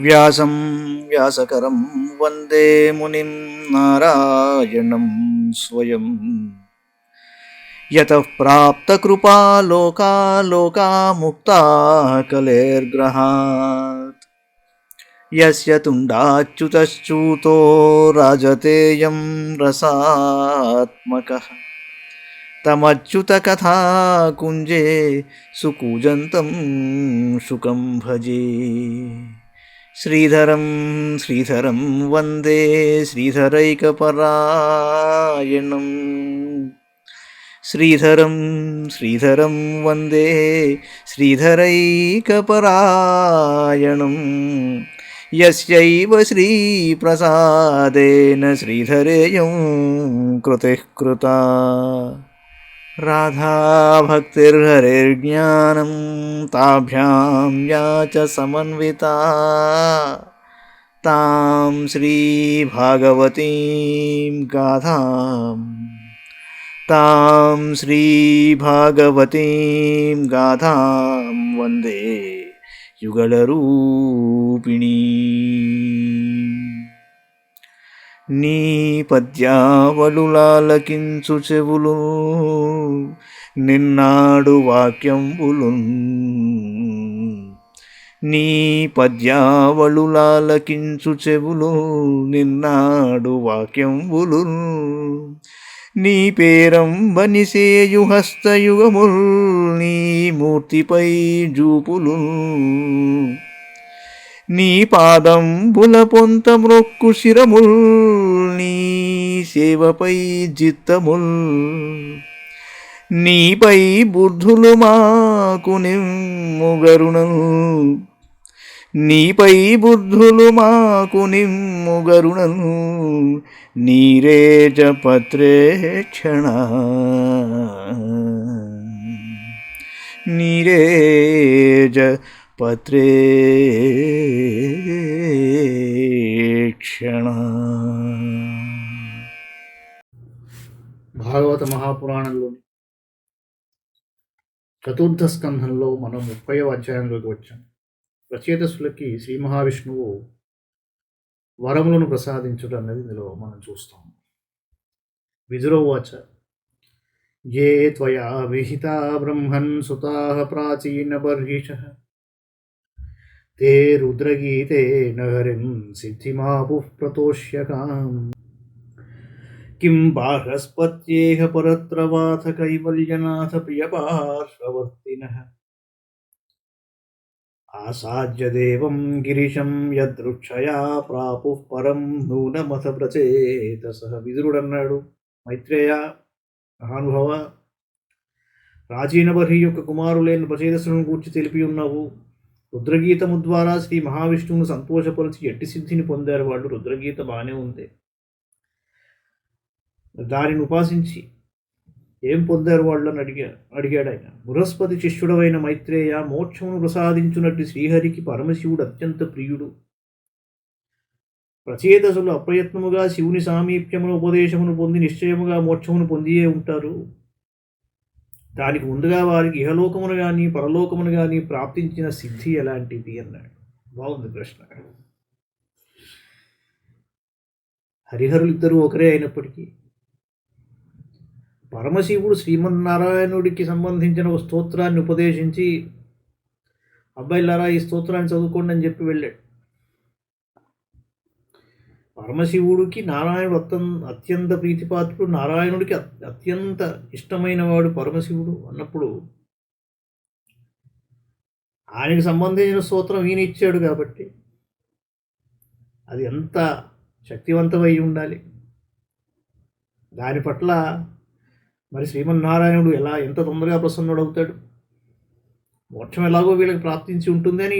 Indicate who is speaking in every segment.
Speaker 1: వ్యాసం వ్యాసకరం వందే మునిం నారాయణం స్వయం. యతః ప్రాప్తకృపా లోకా లోకా ముక్తా కలేర్గ్రహాత్. యస్య తుండాచ్యుతశ్చ్యుతో రాజతేయం రసాత్మకః. తమచ్యుతకథా కుంజే సుకూజంతం శుకం భజే. శ్రీధరం శ్రీధరం వందే శ్రీధరైకపరాయణం. శ్రీధరం శ్రీధరం వందే శ్రీధరైకపరాయణం. యస్యైవ శ్రీప్రసాదేన శ్రీధరేయం కృతిః కృతా. రాధాభక్తిర్హరిర్జ్ఞానం తాభ్యాం యా చ సమన్వితా. తాం శ్రీభాగవతీం గాథాం వందే యుగళరూపిణీ. నీ పద్యావళులాలకించు చెవులు నిన్నాడు వాక్యంబులు. నీ పద్యావళులాలకించు చెవులు నిన్నాడు వాక్యంబులు. నీ పేరంబనిసేయు హస్తయుగముల్ నీ మూర్తిపై జూపులు. నీ పాదంబుల పొంత మ్రొక్కు శిరముల్ నీ సేవపై జిత్తముల్. నీపై బుద్ధులు మాకు నిమ్ముగరుణం. నీపై బుద్ధులు మాకు నిమ్ముగరుణం. నీరేజ పత్రేక్షణ నీరేజ పత్రేక్షణ.
Speaker 2: భాగవత మహాపురాణంలోని చతుర్థ స్కంధంలో మనం 30వ అధ్యాయంలోకి వచ్చాం. రచయితసులకి శ్రీ మహావిష్ణువు వరములను ప్రసాదించుట అన్నది ఇందులో మనం చూస్తాం. విదురోవాచ ఏ త్వయా విహితా బ్రహ్మన్ సుతాః ప్రాచీన బర్హిషః తే రుద్రగీతే నహరిం సిద్ధిమాపుః ప్రతోష్యకాం. కిం బాహస్పత్యేహ పరత్రవాథ కైవల్యనాథ ప్రియపార్శ్వవర్తినః. ఆసాద్య దేవం గిరిశం యదృక్షయా ప్రాపుః పరం నూనమథ ప్రచేతసః. విదురుడన్నాడు, మైత్రేయ మహానుభవ, ప్రాచీన బర్హి యొక్క కుమారులైన ప్రచేతసులను గూర్చి తెలిపి ఉన్నావు. రుద్రగీతము ద్వారా శ్రీ మహావిష్ణువును సంతోషపరిచి ఎట్టి సిద్ధిని పొందారు వాళ్ళు. రుద్రగీత బాగానే ఉంది, దానిని ఉపాసించి ఏం పొందారు వాళ్ళు అని అడిగాడు ఆయన. బృహస్పతి శిష్యుడవైన మైత్రేయ, మోక్షమును ప్రసాదించున్నట్టు శ్రీహరికి పరమశివుడు అత్యంత ప్రియుడు. ప్రచేతసులు అప్రయత్నముగా శివుని సామీప్యమును ఉపదేశమును పొంది నిశ్చయముగా మోక్షమును పొందియే ఉంటారు. దానికి ముందుగా వారికి ఇహలోకమును కానీ పరలోకమును కానీ ప్రాప్తించిన సిద్ధి ఎలాంటిది అన్నాడు. బాగుంది ప్రశ్న. హరిహరులిద్దరూ ఒకరే అయినప్పటికీ పరమశివుడు శ్రీమన్నారాయణుడికి సంబంధించిన ఒక స్తోత్రాన్ని ఉపదేశించి, అబ్బాయిలారా ఈ స్తోత్రాన్ని చదువుకోండి అని చెప్పి వెళ్ళాడు. పరమశివుడికి నారాయణుడు అత్యంత ప్రీతిపాత్రుడు, నారాయణుడికి అత్యంత ఇష్టమైన వాడు పరమశివుడు అన్నప్పుడు ఆయనకి సంబంధించిన స్తోత్రం ఈయన ఇచ్చాడు కాబట్టి అది ఎంత శక్తివంతమై ఉండాలి. దాని పట్ల మరి శ్రీమన్నారాయణుడు ఎంత తొందరగా ప్రసన్నుడవుతాడు. మోక్షం ఎలాగో వీళ్ళకి ప్రాప్తించి ఉంటుంది అని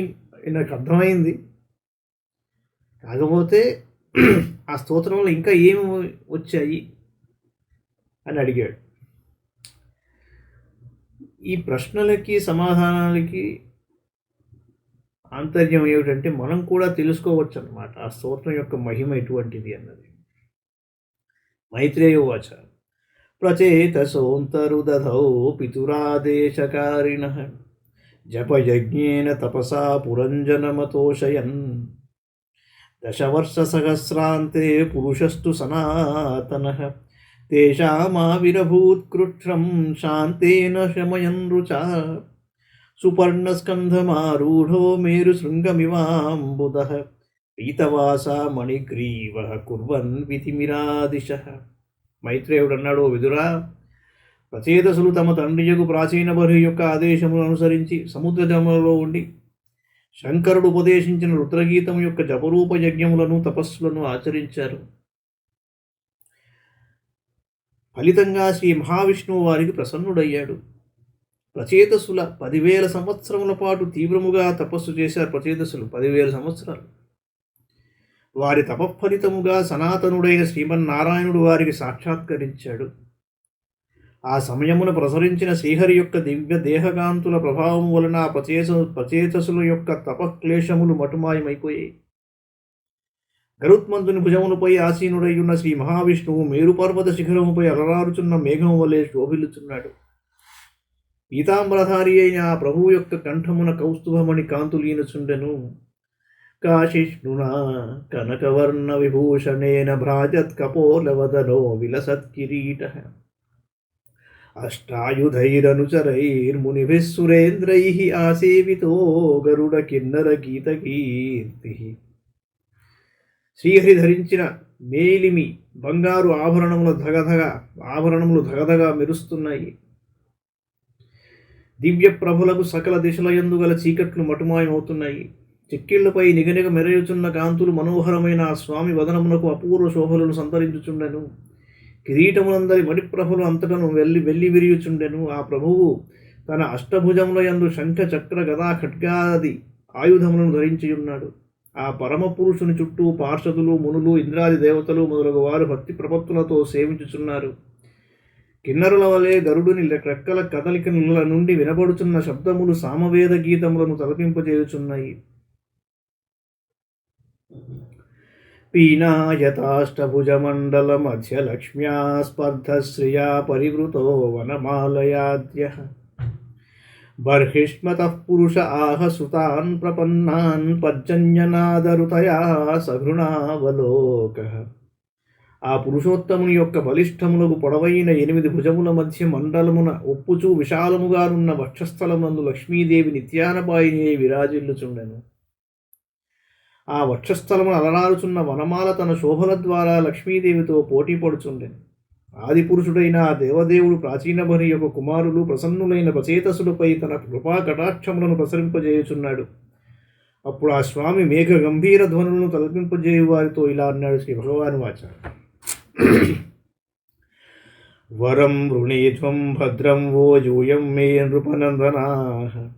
Speaker 2: నాకు అర్థమైంది. కాకపోతే ఆ స్తోత్రంలో ఇంకా ఏమి వచ్చాయి అని అడిగాడు. ఈ ప్రశ్నలకి సమాధానాలకి ఆంతర్యం ఏమిటంటే మనం కూడా తెలుసుకోవచ్చు అన్నమాట ఆ స్తోత్రం యొక్క మహిమ ఎటువంటిది అన్నది. మైత్రేయోవాచ ప్రచేతసోంతరుదధౌ పితురాదేశకారిణః జపయజ్ఞేన తపసా పురంజనమతోషయన్ దశవర్షసహస్రాంతే పురుషస్తు సనాతనః తేషామావిరభూత్కృష్ణం శాంతేన శమయన్ రుచా సుపర్ణస్కంధమారూఢో మేరుశృంగమివాంబుదః పీతవాసా మణిగ్రీవః కుర్వన్ విధిమిరాదిశః. మైత్రేయుడు అన్నాడు, "ఓ విదురా, రచయితసులు తమ తండ్రియగు ప్రాచీన బర్హి యొక్క ఆదేశములను అనుసరించి సముద్ర జములలో ఉండి శంకరుడు ఉపదేశించిన రుద్రగీతం యొక్క జపరూప యజ్ఞములను తపస్సులను ఆచరించారు. ఫలితంగా శ్రీ మహావిష్ణువు వారికి ప్రసన్నుడయ్యాడు. రచయితసుల 10,000 సంవత్సరముల పాటు తీవ్రముగా తపస్సు చేశారు. రచయితసులు 10,000 సంవత్సరాలు. వారి తపఫలితముగా సనాతనుడైన శ్రీమన్నారాయణుడు వారికి సాక్షాత్కరించాడు. ఆ సమయమున ప్రసరించిన శ్రీహరి యొక్క దివ్య దేహకాంతుల ప్రభావం వలన ప్రచేతసుల యొక్క తపక్లేశములు మటుమాయమైపోయాయి. గరుత్మంతుని భుజములపై ఆసీనుడయ్యున్న శ్రీ మహావిష్ణువు మేరుపర్వత శిఖరముపై అలరారుచున్న మేఘము వలె శోభిల్లుచున్నాడు. పీతాంబరధారి అయిన ఆ ప్రభువు యొక్క కంఠమున కౌస్తుభమణి కాంతులీనుచుండెను. కాశిష్ణునా కనకవర్ణ విభూషణేన భ్రాజత్ కపోలవదనో విలసత్కిరీటః అష్టాయుధైరనుచరైర్మునిభిः సురేంద్రైః ఆసేవితో గరుడ కిన్నర గీతకీర్తిః. శ్రీహరి ధరించిన మేలిమి బంగారు ఆభరణములు ధగధగా మెరుస్తున్నాయి. దివ్య ప్రభులకు సకల దిశలయందు గల చీకట్లు మటుమాయమవుతున్నాయి. చిక్కిళ్లపై నిగనిగ మెరయుచున్న కాంతులు మనోహరమైన ఆ స్వామి వదనమునకు అపూర్వ శోభలను సంతరించుచుండెను. కిరీటములందరి మణిప్రభులు అంతటను వెళ్ళి విరియుచుండెను. ఆ ప్రభువు తన అష్టభుజముల యందు శంఖ చక్ర గదా ఖడ్గాది ఆయుధములను ధరించియున్నాడు. ఆ పరమ పురుషుని చుట్టూ పార్షదులు, మునులు, ఇంద్రాది దేవతలు మొదలగు వారు భక్తి ప్రపత్తులతో సేవించుచున్నారు. కిన్నరుల వలె గరుడుని రెక్కల కదలికల నుండి వినబడుచున్న శబ్దములు సామవేద గీతములను తలపింపజేయుచున్నాయి. పీనాయతాష్టభుజమండల మధ్యలక్ష్మ్యా స్పర్ధశ్రియా పరివృతో వనమాలయాద్యః బర్హిష్మతః పురుష ఆహ సుతాన్ ప్రపన్నాన్ పర్జన్యనాదరుతయా సఘృణావలోకః. ఆ పురుషోత్తముని యొక్క బలిష్టములకు పొడవైన 8 భుజముల మధ్య మండలమున ఒప్పుచూ విశాలముగానున్న వక్షస్థలమందు లక్ష్మీదేవి నిత్యానపాయిని విరాజిల్లుచుండెను. ఆ వక్షస్థలమును అలరారుచున్న వనమాల తన శోభల ద్వారా లక్ష్మీదేవితో పోటీ పడుచుండెను. ఆది పురుషుడైన ఆ దేవదేవుడు ప్రాచీన బరి యొక్క కుమారులు ప్రసన్నులైన ప్రచేతసులపై తన కృపా కటాక్షములను ప్రసరింపజేయుచున్నాడు. అప్పుడు ఆ స్వామి మేఘ గంభీర ధ్వనులను తలపింపజేయు వారితో ఇలా అన్నాడు శ్రీ భగవాను వాచ. వరం వృణీధ్వం భద్రం వో యూయం మే నృపనందనాః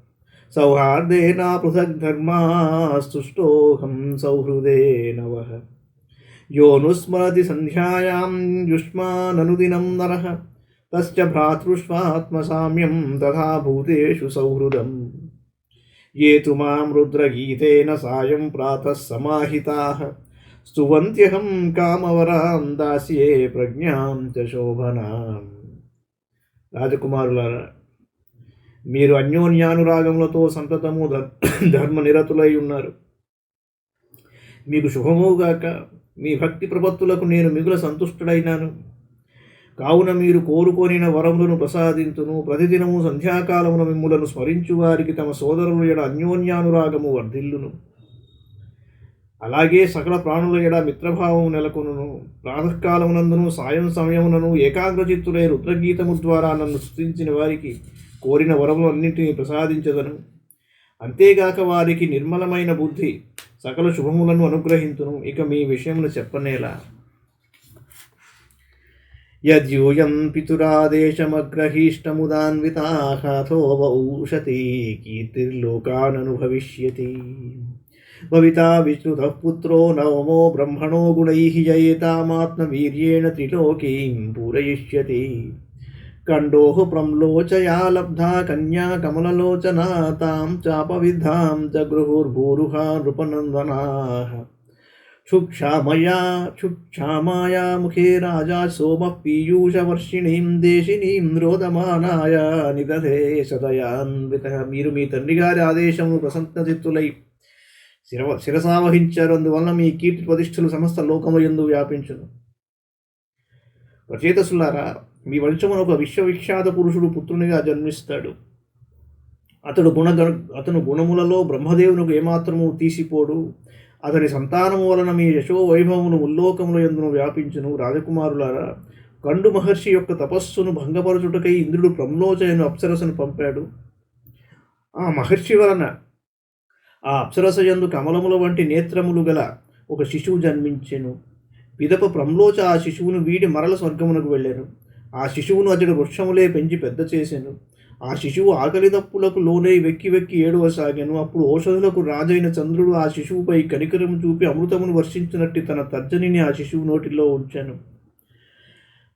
Speaker 2: సౌహార్దేనా పృథగ్ ధర్మాస్తుష్టోహం సౌహృదేన వః యోనుస్మరతి సంధ్యాయాం యుష్మాననుదినం నరః తస్య భ్రాతృష్వాత్మసామ్యం తథా భూతేషు సౌహృదం ఏ తు మాం రుద్రగీతేన సాయం ప్రాతః సమాహితాః స్తువంత్యహం కామవరాం దాస్యే ప్రజ్ఞాం చ శోభనాం. రాజకుమారులారా, మీరు అన్యోన్యానురాగములతో సంతతము ధర్మనిరతులై ఉన్నారు. మీకు శుభమోగాక. మీ భక్తి ప్రపత్తులకు నేను మిగుల సంతుష్టుడైనాను. కావున మీరు కోరుకొనిన వరములను ప్రసాదింతును. ప్రతిదినము సంధ్యాకాలమున మిమ్ములను స్మరించు వారికి తమ సోదరుల ఎడ అన్యోన్యానురాగము వర్ధిల్లును. అలాగే సకల ప్రాణుల ఎడ మిత్రభావము నెలకొనును. ప్రాతకాలమునందును సాయం సమయమునను ఏకాగ్రచిత్తులై రుద్రగీతము ద్వారా నన్ను స్తుతించిన వారికి కోరిన వరములన్నింటినీ ప్రసాదించదను. అంతేగాక వారికి నిర్మలమైన బుద్ధి సకల శుభములను అనుగ్రహింతును. ఇక మీ విషయమును చెప్పనేలా. యద్యూయం పితురాదేశమగ్రహీష్టముదాన్వితాః అథోవ ఊషతి కీర్తిర్లోకాననుభవిష్యతి భవితా విష్ణుతః పుత్రో నవమో బ్రహ్మణో గుణైః జయేతామాత్మవీర్యేణ త్రిలోకీం పూరయిష్యతి కండోః ప్రమ్లోచయా లబ్ధా కన్యా కమలలోచనా తాం చాపవిద్ధాం చ గృహుర్భూరుహా నృపనందనాః క్షుక్షామాయా ముఖే రాజా సోమ పీయూషవర్షిణీం దేశినీం రోదమానాయ నిదధే సదయాన్విత. మీరు మీ తండ్రి గారి ఆదేశమును ప్రసన్నచిత్తులై శిరసావహించారు. అందువలన మీ కీర్తి ప్రతిష్టలు సమస్త లోకములందు వ్యాపించును. రచయితసులారా, మీ వంశమున ఒక విశ్వవిఖ్యాత పురుషుడు పుత్రునిగా జన్మిస్తాడు. అతను గుణములలో బ్రహ్మదేవునికి ఏమాత్రము తీసిపోడు. అతని సంతానము వలన మీ యశో వైభవమును ముల్లోకముల యందును వ్యాపించును. రాజకుమారులారా, కండు మహర్షి యొక్క తపస్సును భంగపరచుటకై ఇంద్రుడు ప్రమ్లోచయను అప్సరసను పంపాడు. ఆ మహర్షి వలన ఆ అప్సరస యందు కమలముల వంటి నేత్రములు గల ఒక శిశువు జన్మించెను. పిదప ప్రమ్లోచ ఆ శిశువును వీడి మరల స్వర్గమునకు వెళ్ళాను. ఆ శిశువును అతడు వృక్షములే పెంచి పెద్ద చేసెను. ఆ శిశువు ఆకలి దప్పులకు లోనై వెక్కి వెక్కి ఏడవసాగాను. అప్పుడు ఔషధులకు రాజైన చంద్రుడు ఆ శిశువుపై కనికరం చూపి అమృతమును వర్షించినట్టు తన తర్జనిని ఆ శిశువు నోటిలో ఉంచాను.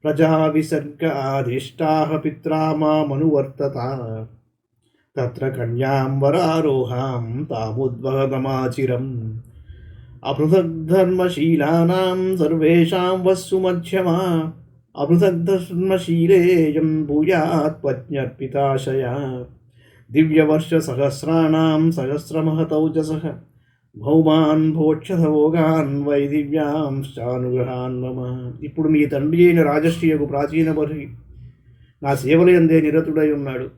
Speaker 2: ప్రజా విసర్గ ఆదిష్టాః పిత్రామామనువర్తత తత్ర కన్యాంబరారోహాం తాముద్వగమాచిరం అపృథగ్ధర్మశీలానాం సర్వేషాం వస్సు మధ్యమా అపృథగ్ధర్మశీలేయం భూయాత్పజ్ఞర్పితాశయా దివ్యవర్ష సహస్రాణం సహస్రమహతౌజసః భౌమాన్ భోక్షభోగాన్ వైదివ్యాంశ్చానుగ్రహాన్ మమ. ఇప్పుడు మీ తండ్రి అయిన రాజశ్రీయకు ప్రాచీన బర్హి నా సేవలయందే నిరతుడై ఉన్నాడు.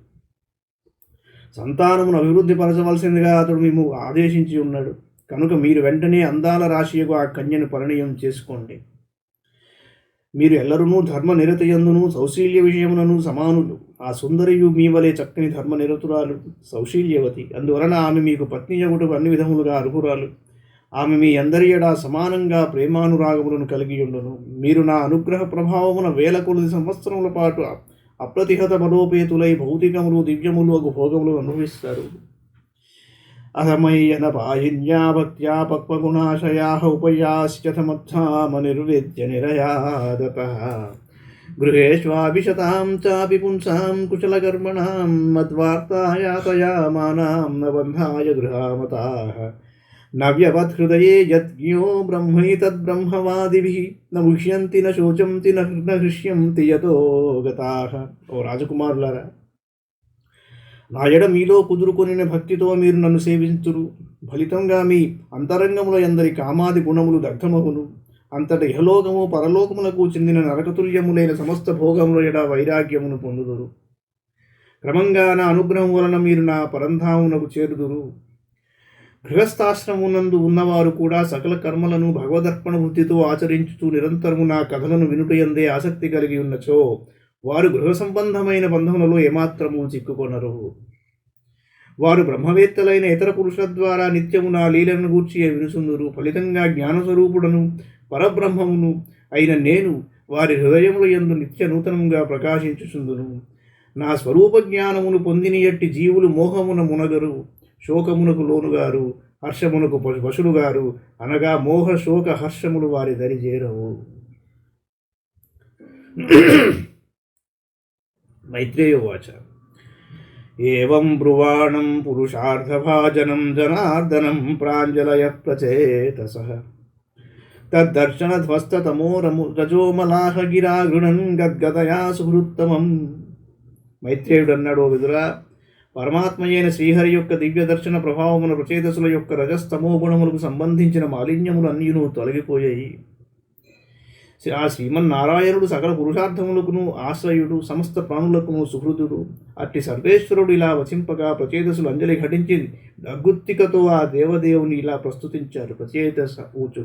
Speaker 2: సంతానమును అభివృద్ధి పరచవలసిందిగా అతడు మేము ఆదేశించి ఉన్నాడు. కనుక మీరు వెంటనే అందాల రాశియకు ఆ కన్యను పరిణయం చేసుకోండి. మీరు ఎల్లరూ ధర్మనిరతయందును సౌశీల్య విషయములను సమానులు. ఆ సుందరియు మీ వలె చక్కని ధర్మనిరతురాలు సౌశీల్యవతి. అందువలన ఆమె మీకు పత్ని యగుటకు అన్ని విధములుగా అర్హురాలు. ఆమె మీ అందరి ఎడా సమానంగా ప్రేమానురాగములను కలిగి ఉండును. మీరు నా అనుగ్రహ ప్రభావమున వేల కొలది సంవత్సరముల పాటు అప్రతిహత బలోపేతులై భౌతికములు దివ్యములు అగు భోగములు అనుభవిస్తారు. అహమయ్యన పాయిన్యా భక్త్యా పక్వగుణాశయాః ఉపయాశ్చతమర్థామ నిర్విద్య నిరయాదతః గృహేష్వాభిశతాం చాపి పుంసాం కుశలకర్మణాం మద్వార్తాయాతయామానాం నబంధాయ గృహామతాః నవ్యవత్హృదయే యజ్ఞో బ్రహ్మైతద్బ్రహ్మవాదిభిః న ముహ్యంతి న శోచంతి న హృష్యంతి యతో గతాః. ఓ రాజకుమారులారా, నా ఎడ మీలో కుదురుకొనిన భక్తితో మీరు నన్ను సేవించురు. ఫలితంగా మీ అంతరంగముల ఎందరి కామాది గుణములు దగ్ధమగును. అంతట ఇహలోకము పరలోకములకు చెందిన నరకతుల్యములైన సమస్త భోగముల ఎడ వైరాగ్యమును పొందుదురు. క్రమంగా నా అనుగ్రహం వలన మీరు నా పరంధామునకు చేరుదురు. గృహస్థాశ్రమునందు ఉన్నవారు కూడా సకల కర్మలను భగవదర్పణ బుద్ధితో ఆచరించుతూ నిరంతరము నా కథలను వినుటయందే ఆసక్తి కలిగి ఉన్నచో వారు గృహ సంబంధమైన బంధములలో ఏమాత్రము చిక్కుకొనరు. వారు బ్రహ్మవేత్తలైన ఇతర పురుషుల ద్వారా నిత్యము నా లీలను గూర్చి వినుసుందురు. ఫలితంగా జ్ఞానస్వరూపుడను పరబ్రహ్మమును అయిన నేను వారి హృదయముల యందు నిత్య నూతనంగా ప్రకాశించుచుందును. నా స్వరూప జ్ఞానమును పొందిన ఎట్టి జీవులు మోహమున మునగరు, శోకమునకు లోనుగారు, హర్షమునకు పశులుగారు. అనగా మోహ శోక హర్షములు వారి దరి చేరవు. మైత్రేయోవాచ ఏవం బ్రువాణం పురుషార్థభాజనం జనార్దనం ప్రాంజలయః ప్రచేతసః తద్దర్శనధ్వస్తతమో రజోమలాహ గిరా గృణన్ గద్గదయా సుహృత్తమం. మైత్రేయుడు అన్నాడు, విదురా, పరమాత్మయైన శ్రీహరి యొక్క దివ్య దర్శన ప్రభావమున ప్రచేతసుల యొక్క రజస్తమో గుణములకు సంబంధించిన మాలిన్యములు అన్నియును తొలగిపోయాయి. ఆ శ్రీమన్నారాయణుడు సకల పురుషార్థములకును ఆశ్రయుడు, సమస్త ప్రాణులకును సుహృదుడు. అట్టి సర్వేశ్వరుడు ఇలా వచింపగా ప్రచేతసులు అంజలి ఘటించి దగ్గుత్తికతో ఆ దేవదేవుని ఇలా ప్రస్తుతించారు. ప్రచేతస ఊచు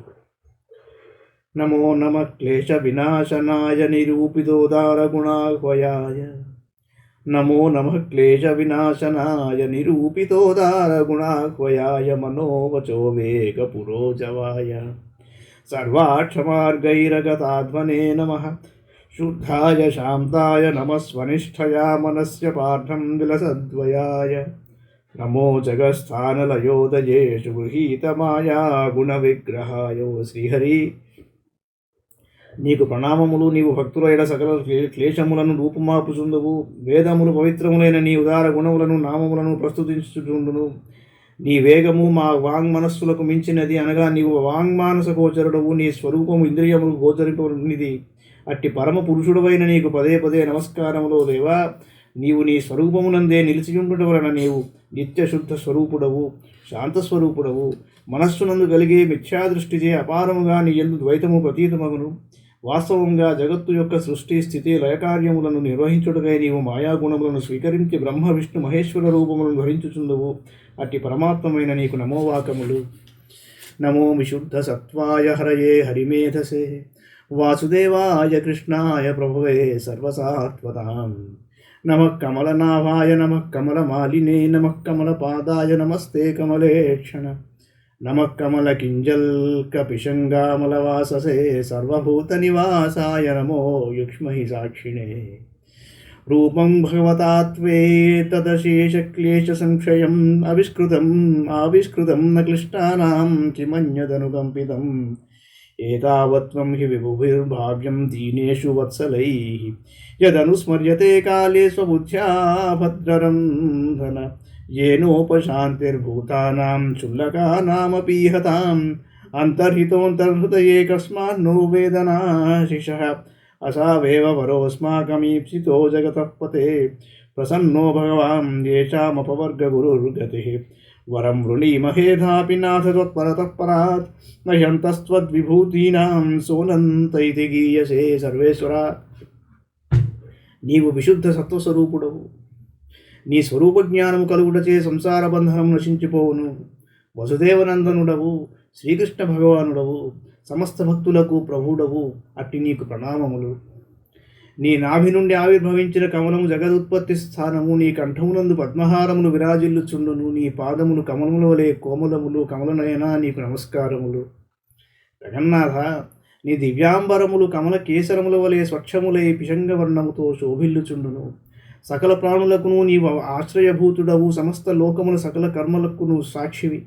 Speaker 2: నమో నమ క్లేశ వినాశనాయ నిరూపితోదార గుణాహ్వయాయ. నమో నమ క్లేశ వినాశనాయ నిరూపితోదార గుణాహ్వయాయ మనోవచో వేగ పురోజవాయ సర్వాక్షమార్గైరగతాధ్వనే నమః శుద్ధాయ శాంతాయ నమస్వనిష్ఠయా మనస్య పాఠం విలసద్వయాయ. నమో జగస్థానలయోదయేషు గృహీతమాయా గుణ విగ్రహాయ. శ్రీహరి, నీకు ప్రణామములు. నీవు భక్తుల ఎడ సకల క్లేశములను రూపుమాపుచుందువు. వేదములు పవిత్రములైన నీ ఉదార గుణములను నామములను ప్రస్తుతించుచుండును. నీ వేగము మా వాంగ్మనస్సులకు మించినది, అనగా నీవు వాంగ్మానస గోచరుడవు, నీ స్వరూపము ఇంద్రియములకు గోచరింపనిది. అట్టి పరమ పురుషుడవైన నీకు పదే పదే నమస్కారములో దేవా. నీవు నీ స్వరూపమునందే నిలిచియుండుట వలన నీవు నిత్యశుద్ధ స్వరూపుడవు, శాంతస్వరూపుడవు. మనస్సునందు కలిగే మిథ్యాదృష్టిచే అపారముగా నీ యందు ద్వైతము ప్రతీతమగును. వాస్తవంగా జగత్తు యొక్క సృష్టి స్థితి లయకార్యములను నిర్వహించుటకై నీవు మాయాగుణములను స్వీకరించి బ్రహ్మ విష్ణు మహేశ్వర రూపములను ధరించుచుందువు. అట్టి పరమాత్మైన నీకు నమోవాకములు. నమో విశుద్ధ సత్వాయ హరయే హరిమేధసే వాసుదేవాయ కృష్ణాయ ప్రభువే సర్వసాత్వతాం. నమః కమలనాభాయ నమః కమలమాలినే నమః కమలపాదాయ నమస్తే కమలేక్షణ. నమః కమలకింజల్కపిశంగామలవాససే సర్వభూతనివాసాయ నమో యుక్ష్మహి సాక్షిణే. రూపం భగవతాత్వే తదశేషక్లేశసంక్షయం ఆవిష్కృతం న క్లిష్టానాం కిమన్యదనుకంపితం. ఏతావత్వం హి విభుభిర్భావ్యం దీనేషు వత్సలైః యదనుస్మర్యతే కాలే స్వబుద్ధ్యా భద్రరంధన. येनोपशान्तिर्भूतानां क्षुल्लकानामपीहताम् अन्तर्हितोऽन्तर्हृदये कस्मान्नो वेदनाशिषः. असावेव वरोऽस्माकमीप्सितो जगतः पते प्रसन्नो भगवान् येषामपवर्गगुरुर्गतिः. वरं वृणीमहेधापि नाथ त्वत्परतः परात् नह्यन्तस्त्वद्विभूतीनां सोऽनन्त इति गीयसे सर्वेश्वरा. నీవు విశుద్ధ సత్వస్వరూపుడవు. నీ స్వరూప జ్ఞానము కలుగుటచే సంసార బంధనము నశించిపోవును. వసుదేవనందనుడవు, శ్రీకృష్ణ భగవానుడవు, సమస్త భక్తులకు ప్రభువుడవు. అట్టి నీకు ప్రణామములు. నీ నాభి నుండి ఆవిర్భవించిన కమలము జగదుత్పత్తి స్థానము. నీ కంఠమునందు పద్మహారములు విరాజిల్లుచుండును. నీ పాదములు కమలముల వలె కోమలములు. కమలనయన నీకు నమస్కారములు. జగన్నాథ, నీ దివ్యాంబరములు కమల కేసరముల వలె స్వచ్ఛములై పిశంగవర్ణముతో శోభిల్లుచుండును. సకల ప్రాణులకును నీవు ఆశ్రయభూతుడవు. సమస్త లోకముల సకల కర్మలకును సాక్షివి.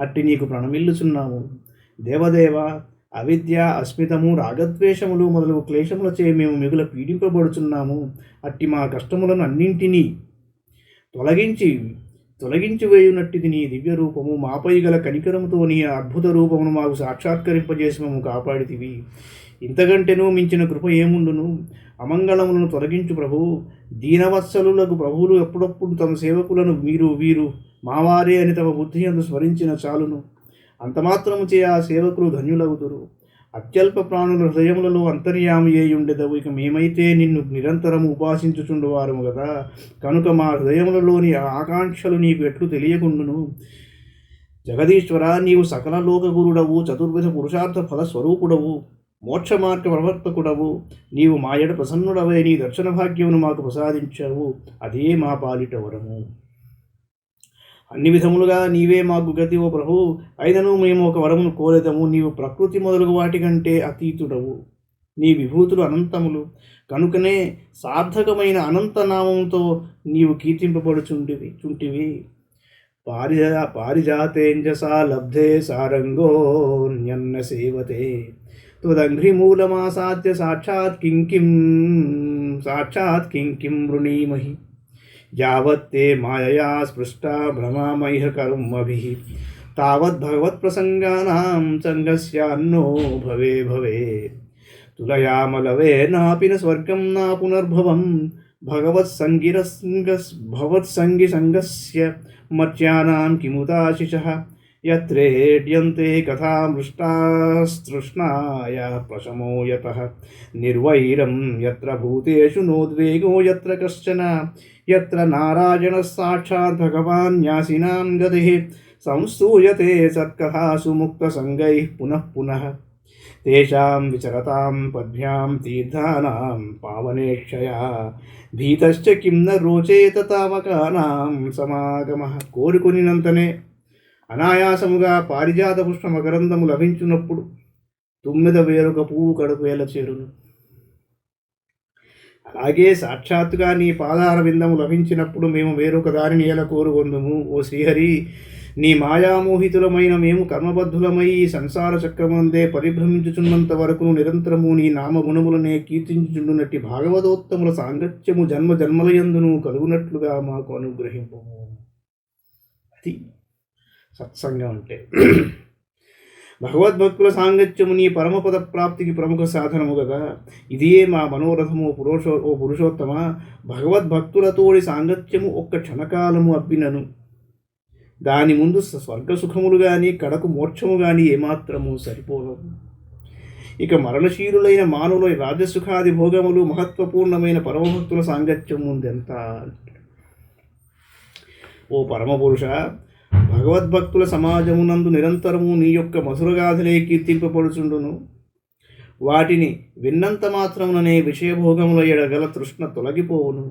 Speaker 2: అట్టి నీకు ప్రణమిల్లుచున్నాము. దేవదేవ, అవిద్య, అస్మితము, రాగద్వేషములు మొదలగు క్లేశములచే మేము మిగుల పీడింపబడుచున్నాము. అట్టి మా కష్టములను అన్నింటినీ తొలగించి వేయునట్టిది నీ దివ్య రూపము. మాపై గల కనికరముతో నీ అద్భుత రూపమును మాకు సాక్షాత్కరింపజేసి మేము కాపాడితివి. ఇంతకంటేనూ మించిన కృప ఏముండును? అమంగళములను తొలగించు ప్రభు. దీనవత్సలులకు ప్రభువులు ఎప్పుడప్పుడు తమ సేవకులను వీరు మావారే అని తమ బుద్ధి యందు స్మరించిన చాలును. అంతమాత్రము చే ఆ సేవకులు ధన్యులవుతురు. అత్యల్ప ప్రాణుల హృదయములలో అంతర్యామి అయ్యుండెదవు. ఇక మేమైతే నిన్ను నిరంతరము ఉపాసించుచుండువారము కదా. కనుక మా హృదయములలోని ఆకాంక్షలు నీకు ఎట్లు తెలియకుండును? జగదీశ్వర, నీవు సకల లోకగురుడవు, చతుర్విధ పురుషార్థ ఫల స్వరూపుడవు, మోక్ష మార్గ ప్రవర్తకుడవు. నీవు మాయడ ప్రసన్నుడవై నీ దర్శన భాగ్యమును మాకు ప్రసాదించావు. అదే మా పాలిట వరము. అన్ని విధములుగా నీవే మాకు గతి ఓ ప్రభు. అయినను మేము ఒక వరమును కోరేదము. నీవు ప్రకృతి మొదలగు వాటికంటే అతీతుడవు. నీ విభూతులు అనంతములు. కనుకనే సార్థకమైన అనంతనామంతో నీవు కీర్తింపబడుచుంటివి. పారిజాతేంజసా లబ్ధే సారంగోన్యన్న సేవతే త్వదంఘ్రిమూలమాసాద్య సాక్షాత్ కిం వృణీమహి. యావత్తే మాయయా స్పృష్టా భ్రమామయిహ కర్మభిః తావద్భగవత్ప్రసంగానాం సంగస్యాన్నో భవే. తులయామలవే నాపి న స్వర్గం నా పునర్భవం. భవత్సంగి సంగస్య మర్త్యానాం కిముతాశిషః. యత్రేడ్యంతే కథామృష్టాస్తృష్ణాయ ప్రశమో యతః. నిర్వైరం యత్ర భూతేషు నోద్వేగో యత్ర కశ్చన. యత్ర నారాయణః సాక్షాత్ భగవాన్ న్యాసినాం గతిః. సంస్తూయతే సత్కథాసు ముక్తసంగైః పునః పునః. తేషాం విచరతాం పద్భ్యాం తీర్థానాం పావనేక్షయా. భీతశ్చ కిం న రోచేత తావకానాం సమాగమః. కోరుకొనినంతనే అనాయాసముగా పారిజాత పుష్ప మకరందము లభించున్నప్పుడు తుమ్మెద వేరొక పువ్వు కడుపు వేల చేరును. అలాగే సాక్షాత్తుగా నీ పాదార విందము లభించినప్పుడు మేము వేరొక దారిని ఎలా కోరుకొందుము? ఓ శ్రీహరి, నీ మాయామోహితులమైన మేము కర్మబద్ధులమై ఈ సంసార చక్రమందే పరిభ్రమించుచున్నంత వరకు నిరంతరము నీ నామగుణములనే కీర్తించుచుండునట్టి భాగవతోత్తముల సాంగత్యము జన్మ జన్మలయందును కలుగునట్లుగా మాకు అనుగ్రహింపము. అది సత్సంగం అంటే భగవద్భక్తుల సాంగత్యము నీ పరమపద ప్రాప్తికి ప్రముఖ సాధనము కదా. ఇదే మా మనోరథము పురుషోత్తమ. భగవద్భక్తులతోడి సాంగత్యము ఒక్క క్షణకాలము అబ్బినను దాని ముందు స్వర్గసుఖములు కానీ కడకు మోక్షము కానీ ఏమాత్రము సరిపోలవు. ఇక మరణశీలులైన మానవుల రాజసుఖాది భోగములు మహత్వపూర్ణమైన పరమభక్తుల సాంగత్యం ముందెంత. ఓ పరమపురుష, భగవద్భక్తుల సమాజమునందు నిరంతరము నీ యొక్క మధురగాథలే కీర్తింపబడుచుండును. వాటిని విన్నంత మాత్రముననే విషయభోగముల ఎడగల తృష్ణ తొలగిపోవును.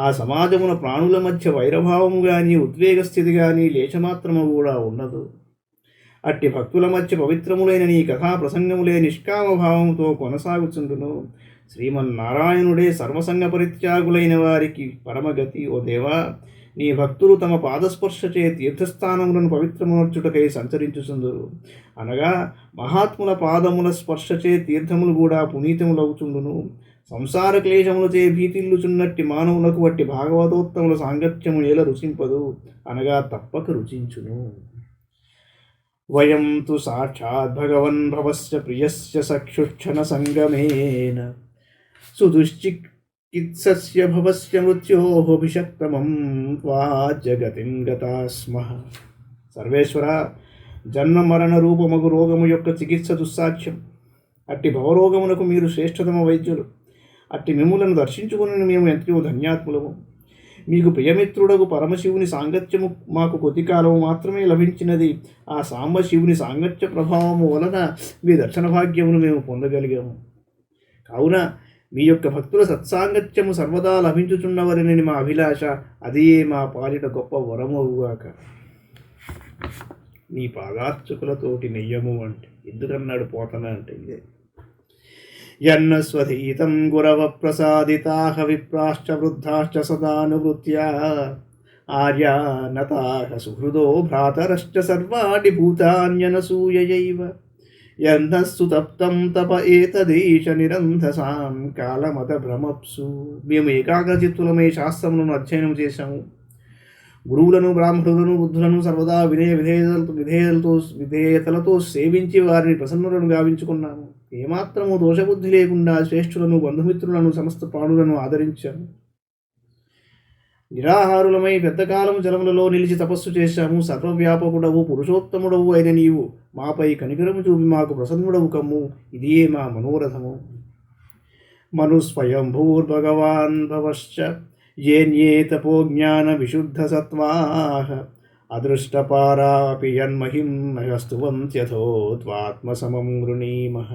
Speaker 2: ఆ సమాజమున ప్రాణుల మధ్య వైరభావము కానీ ఉద్వేగ స్థితి కానీ లేచమాత్రము కూడా ఉండదు. అట్టి భక్తుల మధ్య పవిత్రములైన నీ కథా ప్రసంగములే నిష్కామభావముతో కొనసాగుచుండును. శ్రీమన్నారాయణుడే సర్వసంగ పరిత్యాగులైన వారికి పరమగతి. ఓ దేవా, నీ భక్తులు తమ పాదస్పర్శచే తీర్థస్థానములను పవిత్రమునర్చుటకై సంచరించుచుందురు. అనగా మహాత్ముల పాదముల స్పర్శచే తీర్థములు కూడా పునీతములవుచుండును. సంసార క్లేశములచే భీతిల్లుచున్నట్టి మానవులకు వట్టి భాగవతోత్తముల సాంగత్యము ఎలా రుచింపదు, అనగా తప్పక రుచించును. వయం తు సాక్షాత్ భగవన్ భవస్య ప్రియస్య సక్షుక్షణ సంగమేన సుదుశ్చికిత్సస్య భవస్య మృత్యోభిషక్తమం త్వా జగతిం గతా స్మః. సర్వేశ్వర, జన్మ మరణ రూపమగు రోగము యొక్క చికిత్స దుస్సాధ్యం. అట్టి భవరోగమునకు మీరు శ్రేష్ఠతమ వైద్యులు. అట్టి మిమ్ములను దర్శించుకుని మేము ఎంతో ధన్యాత్ములము. మీకు ప్రియమిత్రుడకు పరమశివుని సాంగత్యము మాకు కొద్ది కాలము మాత్రమే లభించినది. ఆ సాంబశివుని సాంగత్య ప్రభావము వలన మీ దర్శన భాగ్యమును మేము పొందగలిగాము. కావున మీ యొక్క భక్తుల సత్సాంగత్యము సర్వదా లభించుచున్నవరని మా అభిలాష. అదే మా పాలిట గొప్ప వరమవుగాక. నీ పాదార్చకులతోటి నెయ్యము అంటే ఎందుకన్నాడు పోతన అంటే ఇదే. యన్న స్వధీతం గురవ ప్రసాదితాః విప్రాశ్చ వృద్ధాశ్చ సదానువృత్యా ఆర్యా నతాః సుహృదో భ్రాతరశ్చ సర్వాణి భూతాన్యనసూయయైవ యన్నస్సు తప్తం తప ఏతదేశ నిరంధసాం కాలమత భ్రమప్సు. మేము ఏకాగ్రచిత్తులమై శాస్త్రములను అధ్యయనం చేశాము. గురువులను, బ్రాహ్మణులను, బుద్ధులను సర్వదా విధేయతలతో సేవించి వారిని ప్రసన్నులను గావించుకున్నాము. ఏమాత్రము దోషబుద్ధి లేకుండా శ్రేష్ఠులను, బంధుమిత్రులను, సమస్త ప్రాణులను ఆదరించాము. నిరాహారులమై పెద్దకాలము జలములలో నిలిచి తపస్సు చేశాము. సర్వవ్యాపకుడవు, పురుషోత్తముడవు అయిన నీవు మాపై కనికరము చూపి మాకు ప్రసన్నుడవు కమ్ము. ఇదే మా మనోరథము. మనుస్వయంభూర్భగవాన్ భవశ్చ येन्ये तपो ज्ञान विशुद्ध सत्वाः अदृष्टपारापि यन्महिमस्तुवन्त्यथो त्वात्मसमं गृणीमः.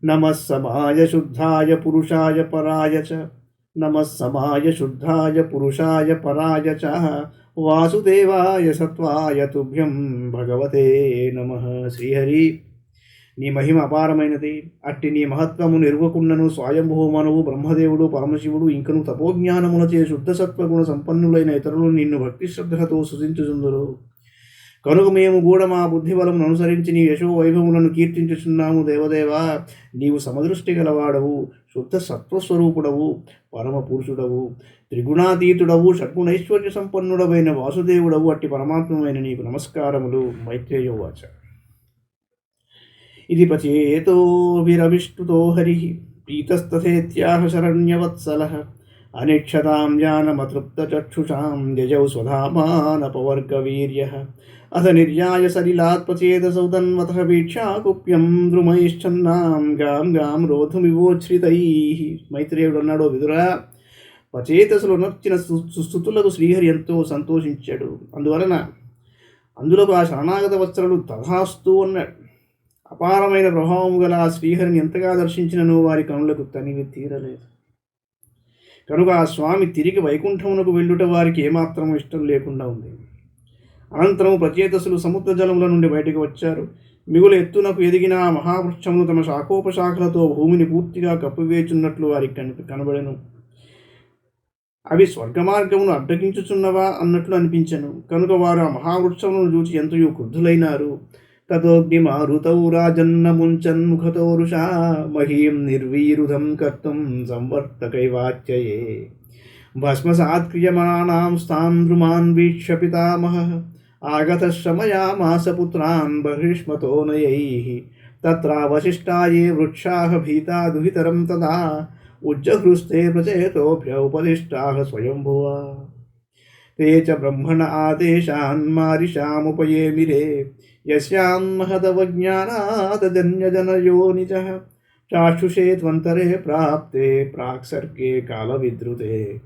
Speaker 2: नमः समाय शुद्धाय पुरुषाय पराय च नमः समाय शुद्धाय पुरुषाय पराय च वासुदेवाय सत्वाय तुभ्यं भगवते नमः. శ్రీహరి, నీ మహిమ అపారమైనది. అట్టి నీ మహత్వము నిర్వకుండను స్వయంభూమనువు బ్రహ్మదేవుడు, పరమశివుడు ఇంకను తపోజ్ఞానములచే శుద్ధ సత్వగుణ సంపన్నులైన ఇతరులు నిన్ను భక్తి శ్రద్ధలతో సృజించుచుందురు. కనుక మేము కూడా మా బుద్ధి బలమును అనుసరించి నీ యశో వైభవములను కీర్తించుచున్నాము. దేవదేవా, నీవు సమదృష్టి గలవాడవు, శుద్ధ సత్వస్వరూపుడవు, పరమ పురుషుడవు, త్రిగుణాతీతుడవు, షడ్గుణైశ్వర్య సంపన్నుడవైన వాసుదేవుడవు. అట్టి పరమాత్మమైన నీకు నమస్కారములు. మైత్రేయోవాచ. ఇది పచేతోభిరవిష్టుతో హరి ప్రీతస్తథేత్యాహ శరణ్యవత్సలః అనిక్షతాం జ్ఞానమతృప్తచక్షుషాం యజౌ స్వధామానపవర్గవీర్యః అథ నిర్యాయ సలిలాత్పచేతసౌ తన్వతః వీక్షాకుప్యం ద్రుమైశ్చన్నాం గాం గాం రోధుమివోచ్ఛ్రితైః. మైత్రేయుడు అన్నాడు, విదురా, పచేతసులు నచ్చిన సుస్థుతులకు శ్రీహరి ఎంతో సంతోషించాడు. అందులకు ఆ శరణాగత వత్సలుడు తథాస్తు అన్నాడు. అపారమైన ప్రభావము గల ఆ శ్రీహరిని ఎంతగా దర్శించినను వారి కనులకు తనివి తీరలేదు. కనుక ఆ స్వామి తిరిగి వైకుంఠమునకు వెళ్ళుట వారికి ఏమాత్రం ఇష్టం లేకుండా ఉంది. అనంతరము ప్రచేతసులు సముద్ర జలముల నుండి బయటకు వచ్చారు. మిగులు ఎత్తునకు ఎదిగిన ఆ మహావృక్షములు తమ శాఖోపశాఖలతో భూమిని పూర్తిగా కప్పివేచున్నట్లు వారికి కనబడెను. అవి స్వర్గమార్గమును అడ్డగించుచున్నవా అన్నట్లు అనిపించెను. కనుక వారు ఆ మహావృక్షములను చూచి ఎంతయో క్రుద్ధులైనారు. తతోగ్నిమారుతౌ రాజన్నముంచన్ముఖతో రుషా మహీం నిర్వీరుధం కర్తుం సంవర్తకైవాచ్యయే భస్మసాత్క్రియమాణాం స్థాం ద్రుమాన్ వీక్ష్య పితామహః आगतः शमयामास पुत्रान् बहिष्मतोनयैः तत्रावशिष्टा ये वृक्षाः भीता दुहितरं तदा उज्जहृस्ते प्रचेतोऽभ्य उपदिष्टाः स्वयंभुवा ते च ब्रह्मण आदेशान् मारिषामुपयेमिरे यस्यां महदवज्ञानात् जन्यजनयोनिजः चाक्षुषे त्वन्तरे प्राप्ते प्राक्सर्गे कालविद्रुते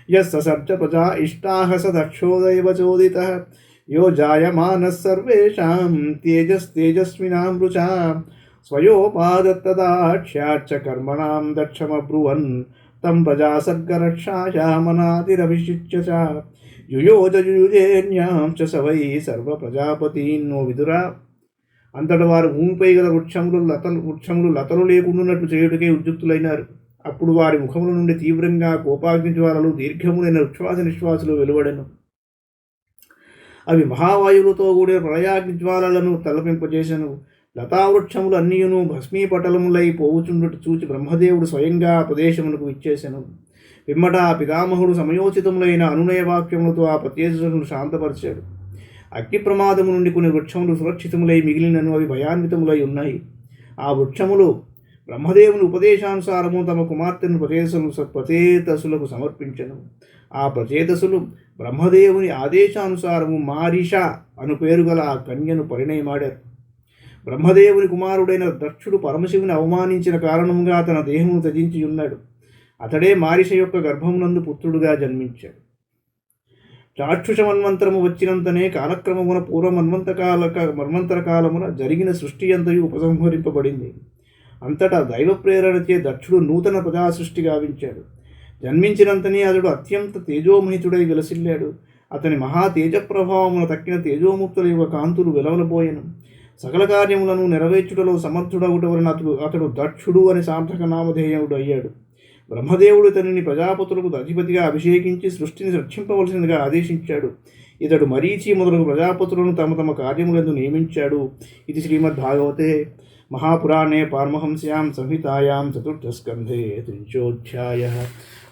Speaker 2: यस्सर्च प्रजा इष्टाः स दक्षोदैव चोदितः यो जायमानः सर्वेषां तेजस्तेजस्विनां वृचा स्वयोपादत्तदाक्ष्याच्च कर्मणां दक्षमब्रुवन् तं प्रजासर्गरक्षायामनातिरभिषिच्य च युयोजयुजेन्यां च स वै సర్వప్రజాపతీన్నో విదురా. అంతట వారు భూమిపై గల వృక్షములు లతలు లేకుండాన్నట్లు చేయుటకే ఉద్యుక్తులైనారు. అప్పుడు వారి ముఖముల నుండి తీవ్రంగా కోపాగ్ని జ్వాలలు దీర్ఘములైన ఉచ్ఛ్వాస నిశ్వాసలు వెలువడెను. అవి మహావాయువులతో కూడిన ప్రళయాగ్ని జ్వాలలను తలపింపజేసెను. లతావృక్షములు అన్నియును భస్మీపటలములై పోవుచుండుట చూచి బ్రహ్మదేవుడు స్వయంగా ప్రదేశమునకు ఇచ్చేసెను. పిమ్మట ఆ పితామహుడు సమయోచితములైన అనునయ వాక్యములతో ఆ ప్రత్యేకను శాంతపరిచాడు. అగ్ని ప్రమాదము నుండి కొన్ని వృక్షములు సురక్షితములై మిగిలినను అవి భయాన్వితములై ఉన్నాయి. ఆ వృక్షములు బ్రహ్మదేవుని ఉపదేశానుసారము తమ కుమార్తెను ప్రచేతసులకు సమర్పించను. ఆ ప్రచేతసులు బ్రహ్మదేవుని ఆదేశానుసారము మారీష అను పేరు గల ఆ కన్యను పరిణయమాడారు. బ్రహ్మదేవుని కుమారుడైన దక్షుడు పరమశివుని అవమానించిన కారణంగా తన దేహమును త్యజించి ఉన్నాడు. అతడే మారీష యొక్క గర్భమునందు పుత్రుడుగా జన్మించాడు. చాక్షుష మన్వంతరము వచ్చినంతనే కాలక్రమమున మన్వంతర కాలమున జరిగిన సృష్టి అంతయు ఉపసంహరింపబడింది. అంతటా దైవ ప్రేరణచే దక్షుడు నూతన ప్రజా సృష్టి గావించాడు. జన్మించినంతనే అతడు అత్యంత తేజోమహితుడై విలసిల్లాడు. అతని మహా తేజ ప్రభావమున తక్కిన తేజోముక్తుల యొక్క కాంతులు వెలవలబోయెను. సకల కార్యములను నెరవేర్చుటలో సమర్థుడవుట వలన అతడు దక్షుడు అని సార్థక నామధేయుడు అయ్యాడు. బ్రహ్మదేవుడు ఇతనిని ప్రజాపతులకు అధిపతిగా అభిషేకించి సృష్టిని రక్షింపవలసిందిగా ఆదేశించాడు. ఇతడు మరీచి మొదలగు ప్రజాపతులను తమ తమ కార్యములందు నియమించాడు. ఇది శ్రీమద్భాగవతే మహాపురాణే పారమహంస్యాం సంహితాయాం చతుర్థస్కంధే త్రింశోధ్యాయః.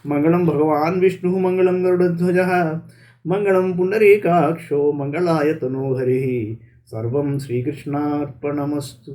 Speaker 2: మంగళం భగవాన్ విష్ణుః మంగళం గరుడధ్వజः మంగళం పుండరీకాక్షో మంగళాయ తనోహరిః. సర్వం శ్రీకృష్ణార్పణమస్తు.